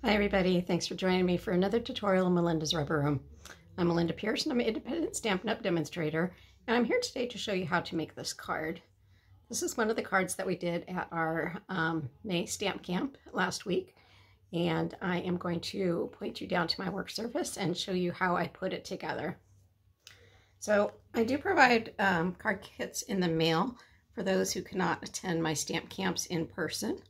Hi everybody, thanks for joining me for another tutorial in Melinda's Rubber Room. I'm Melinda Pierce and I'm an independent Stampin' Up! Demonstrator, and I'm here today to show you how to make this card. This is one of the cards that we did at our May stamp camp last week, and I am going to point you down to my work surface and show you how I put it together. So I do provide card kits in the mail for those who cannot attend my stamp camps in person.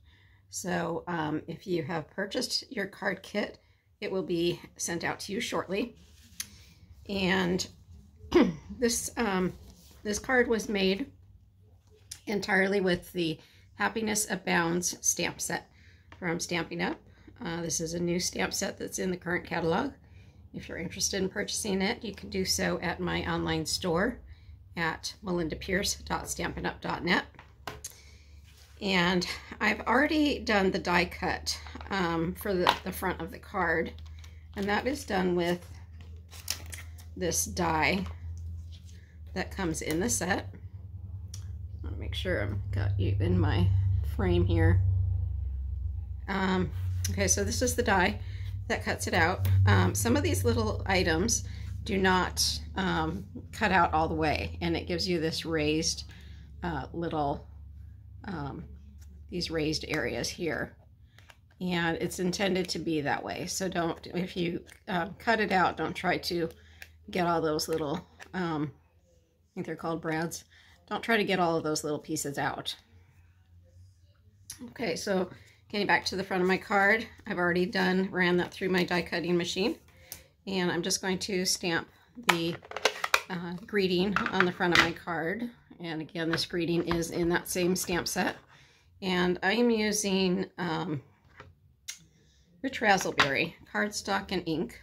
So if you have purchased your card kit, it will be sent out to you shortly. And this card was made entirely with the Happiness Abounds stamp set from Stampin' Up! This is a new stamp set that's in the current catalog. If you're interested in purchasing it, you can do so at my online store at melindapierce.stampinup.net. And I've already done the die cut for the front of the card, and that is done with this die that comes in the set. I want to make sure I've got you in my frame here. Okay, so this is the die that cuts it out. Some of these little items do not cut out all the way, and it gives you this raised little these raised areas here, and it's intended to be that way. So don't, if you cut it out, don't try to get all those little I think they're called brads. Don't try to get all of those little pieces out. Okay, so getting back to the front of my card, I've already ran that through my die cutting machine, and I'm just going to stamp the greeting on the front of my card. And again, this greeting is in that same stamp set. And I am using Rich Razzleberry cardstock and ink.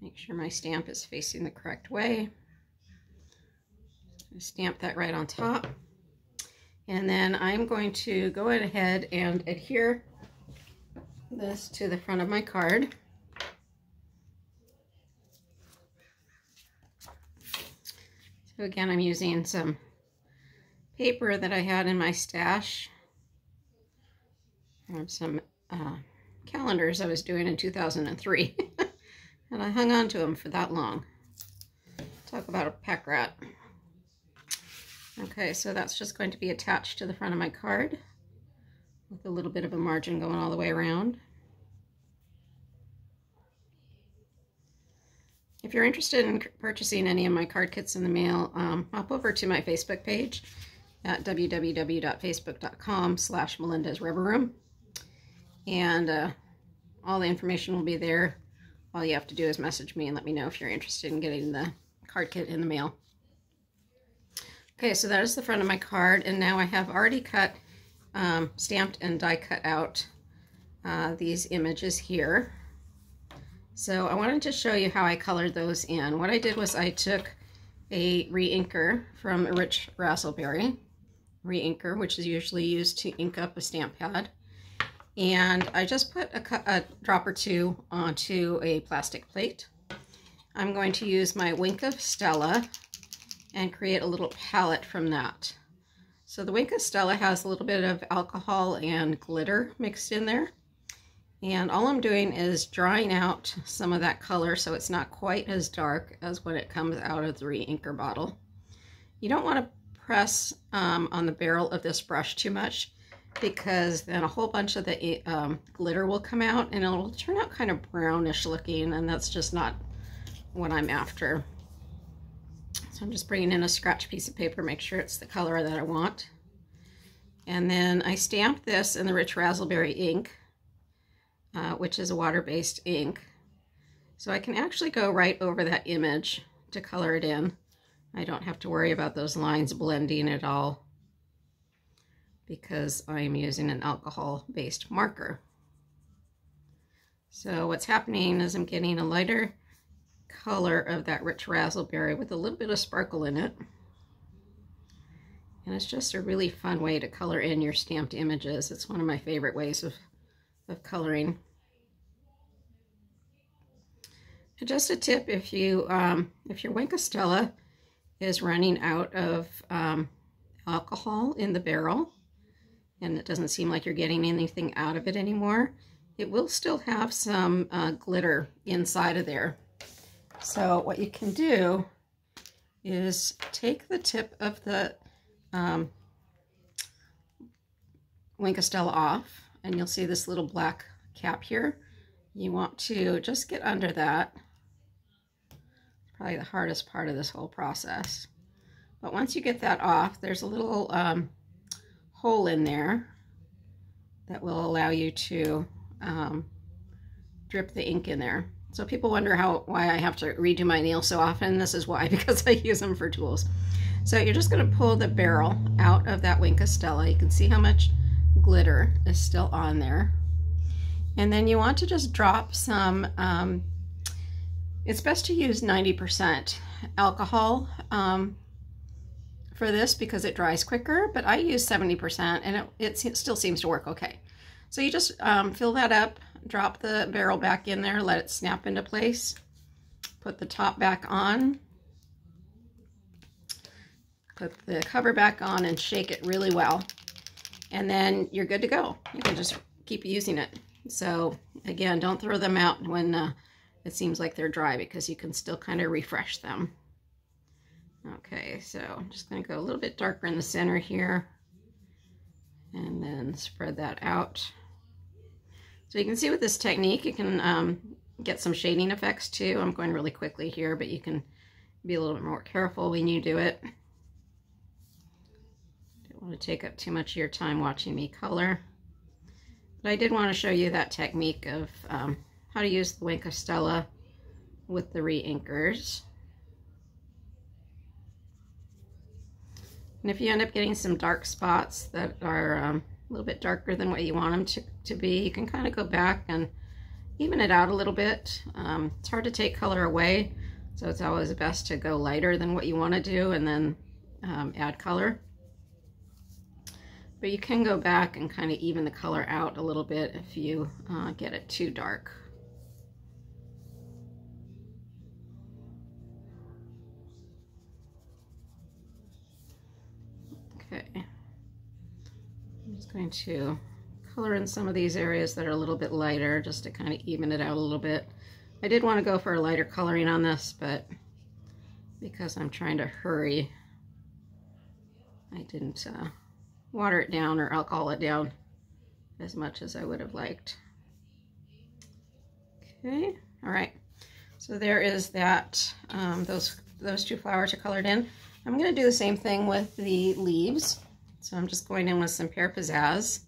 Make sure my stamp is facing the correct way. Stamp that right on top. And then I'm going to go ahead and adhere this to the front of my card. So again, I'm using some paper that I had in my stash. I have some calendars I was doing in 2003, and I hung on to them for that long. Talk about a pack rat. Okay, so that's just going to be attached to the front of my card with a little bit of a margin going all the way around. If you're interested in purchasing any of my card kits in the mail, hop over to my Facebook page at www.facebook.com/melindasrubberroom, and all the information will be there. All you have to do is message me and let me know if you're interested in getting the card kit in the mail. Okay, so that is the front of my card, and now I have already cut, stamped and die cut out these images here. So I wanted to show you how I colored those in. What I did was I took a re-inker from Rich Razzleberry re-inker, which is usually used to ink up a stamp pad, and I just put a drop or two onto a plastic plate. I'm going to use my Wink of Stella and create a little palette from that. So the Wink of Stella has a little bit of alcohol and glitter mixed in there, and all I'm doing is drawing out some of that color so it's not quite as dark as when it comes out of the re-inker bottle. You don't want to press on the barrel of this brush too much, because then a whole bunch of the glitter will come out and it'll turn out kind of brownish looking, and that's just not what I'm after. So I'm just bringing in a scratch piece of paper, make sure it's the color that I want. And then I stamp this in the Rich Razzleberry ink, which is a water-based ink. So I can actually go right over that image to color it in. I don't have to worry about those lines blending at all because I'm using an alcohol-based marker. So what's happening is I'm getting a lighter color of that Rich Razzleberry with a little bit of sparkle in it. And it's just a really fun way to color in your stamped images. It's one of my favorite ways of coloring. And just a tip, if your Wink of Stella is running out of alcohol in the barrel and it doesn't seem like you're getting anything out of it anymore, it will still have some glitter inside of there. So what you can do is take the tip of the Wink of Stella off, and you'll see this little black cap here. You want to just get under that. It's probably the hardest part of this whole process. But once you get that off, there's a little hole in there that will allow you to drip the ink in there. So people wonder why I have to redo my nails so often. This is why, because I use them for tools. So you're just going to pull the barrel out of that Wink of Stella. You can see how much glitter is still on there. And then you want to just drop some, it's best to use 90% alcohol for this because it dries quicker, but I use 70% and it still seems to work okay. So you just fill that up, drop the barrel back in there, let it snap into place, put the top back on, put the cover back on and shake it really well. And then you're good to go. You can just keep using it. So again, don't throw them out when it seems like they're dry because you can still kind of refresh them. Okay, so I'm just going to go a little bit darker in the center here and then spread that out. So you can see with this technique, you can get some shading effects too. I'm going really quickly here, but you can be a little bit more careful when you do it. Don't want to take up too much of your time watching me color. But I did want to show you that technique of how to use the Wink of Stella with the re-inkers. And if you end up getting some dark spots that are a little bit darker than what you want them to be, you can kind of go back and even it out a little bit. It's hard to take color away, so it's always best to go lighter than what you want to do and then add color. But you can go back and kind of even the color out a little bit if you get it too dark. Okay, I'm just going to color in some of these areas that are a little bit lighter just to kind of even it out a little bit. I did want to go for a lighter coloring on this, but because I'm trying to hurry, I didn't water it down or alcohol it down as much as I would have liked. Okay, all right. So there is that, those two flowers are colored in. I'm going to do the same thing with the leaves. So I'm just going in with some Pear Pizzazz.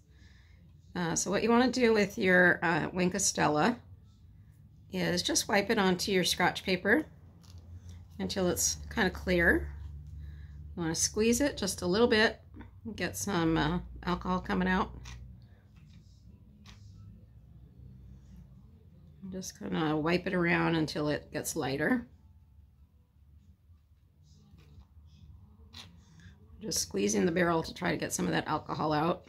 So what you want to do with your Wink of Stella is just wipe it onto your scratch paper until it's kind of clear. You want to squeeze it just a little bit, get some alcohol coming out. Just kind of wipe it around until it gets lighter. Just squeezing the barrel to try to get some of that alcohol out.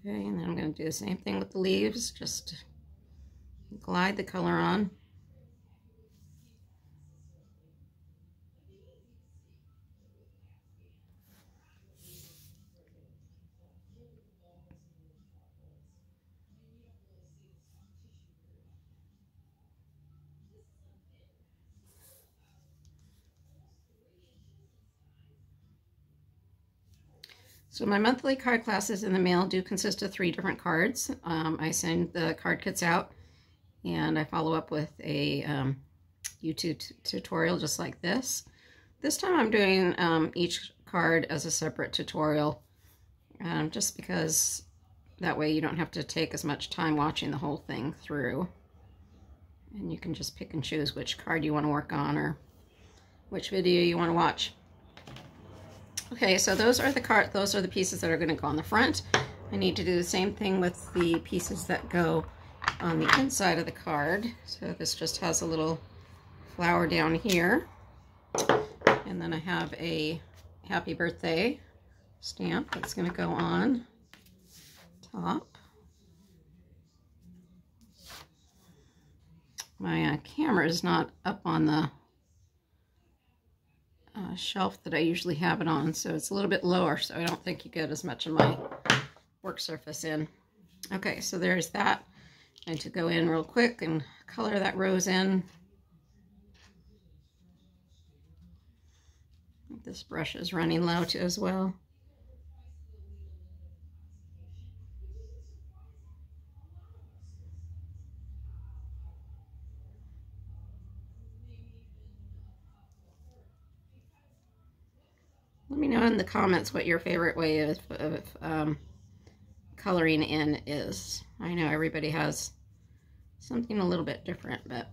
Okay, and then I'm going to do the same thing with the leaves, just glide the color on. So my monthly card classes in the mail do consist of 3 different cards. I send the card kits out and I follow up with a YouTube tutorial just like this. This time I'm doing each card as a separate tutorial just because that way you don't have to take as much time watching the whole thing through. And you can just pick and choose which card you want to work on or which video you want to watch. Okay, so those are the pieces that are going to go on the front. I need to do the same thing with the pieces that go on the inside of the card. So this just has a little flower down here. And then I have a happy birthday stamp that's going to go on top. My camera is not up on the shelf that I usually have it on, so it's a little bit lower, so I don't think you get as much of my work surface in. Okay, so there's that. I'm going to go in real quick and color that rose in. This brush is running low too as well. Let me know in the comments what your favorite way of coloring in is. I know everybody has something a little bit different, but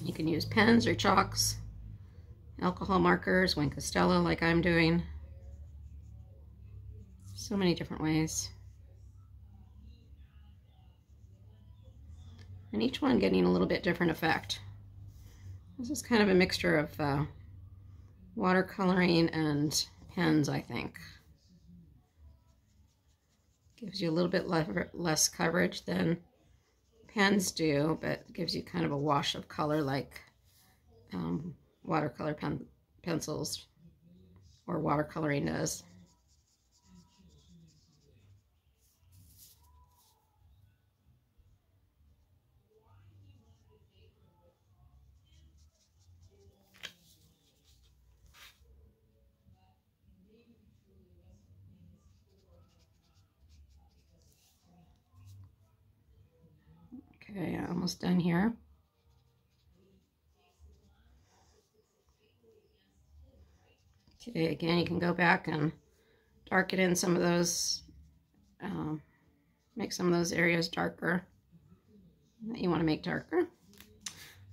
you can use pens or chalks, alcohol markers, Wink of Stella like I'm doing. So many different ways. And each one getting a little bit different effect. This is kind of a mixture of watercoloring and pens, I think. Gives you a little bit less coverage than pens do, but gives you kind of a wash of color like watercolor pencils or watercoloring does. Okay, almost done here. Okay, again, you can go back and darken in some of those, make some of those areas darker that you want to make darker.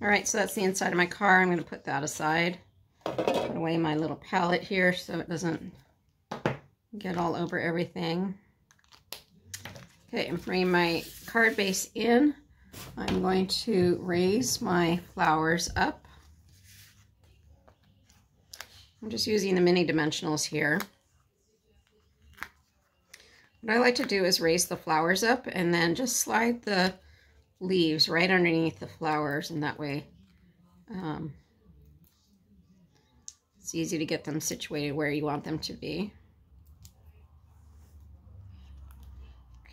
All right, so that's the inside of my car. I'm going to put that aside. Put away my little palette here so it doesn't get all over everything. Okay, I'm bringing my card base in. I'm going to raise my flowers up. I'm just using the mini dimensionals here. What I like to do is raise the flowers up and then just slide the leaves right underneath the flowers, and that way it's easy to get them situated where you want them to be.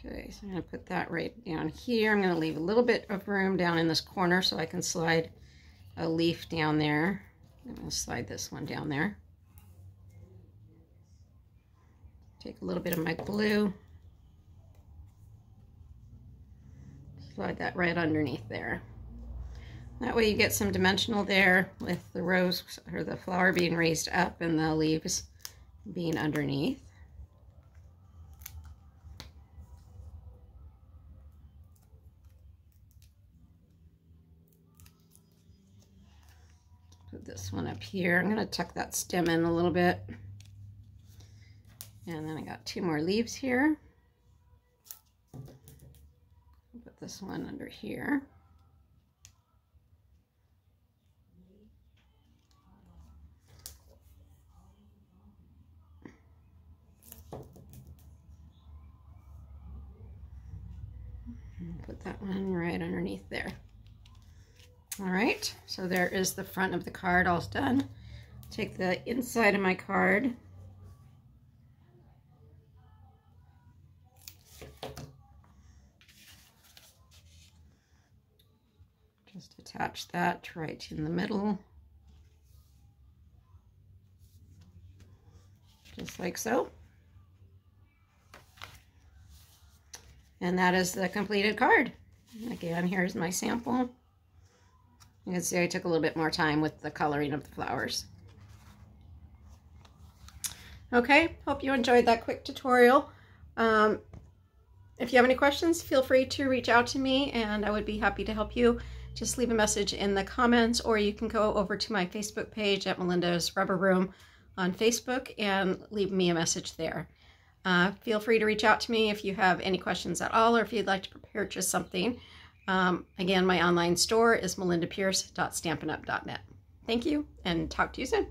Okay, so I'm going to put that right down here. I'm going to leave a little bit of room down in this corner so I can slide a leaf down there. I'm going to slide this one down there. Take a little bit of my glue. Slide that right underneath there. That way you get some dimensional there with the rose or the flower being raised up and the leaves being underneath. Put this one up here. I'm going to tuck that stem in a little bit. And then I got two more leaves here. Put this one under here. And put that one right underneath there. All right, so there is the front of the card all done. Take the inside of my card. Just attach that right in the middle. Just like so. And that is the completed card. Again, here's my sample. You can see I took a little bit more time with the coloring of the flowers. Okay, hope you enjoyed that quick tutorial. If you have any questions, feel free to reach out to me and I would be happy to help you. Just leave a message in the comments, or you can go over to my Facebook page at Melinda's Rubber Room on Facebook and leave me a message there. Feel free to reach out to me if you have any questions at all, or if you'd like to purchase something. Again, my online store is melindapierce.stampinup.net. Thank you, and talk to you soon.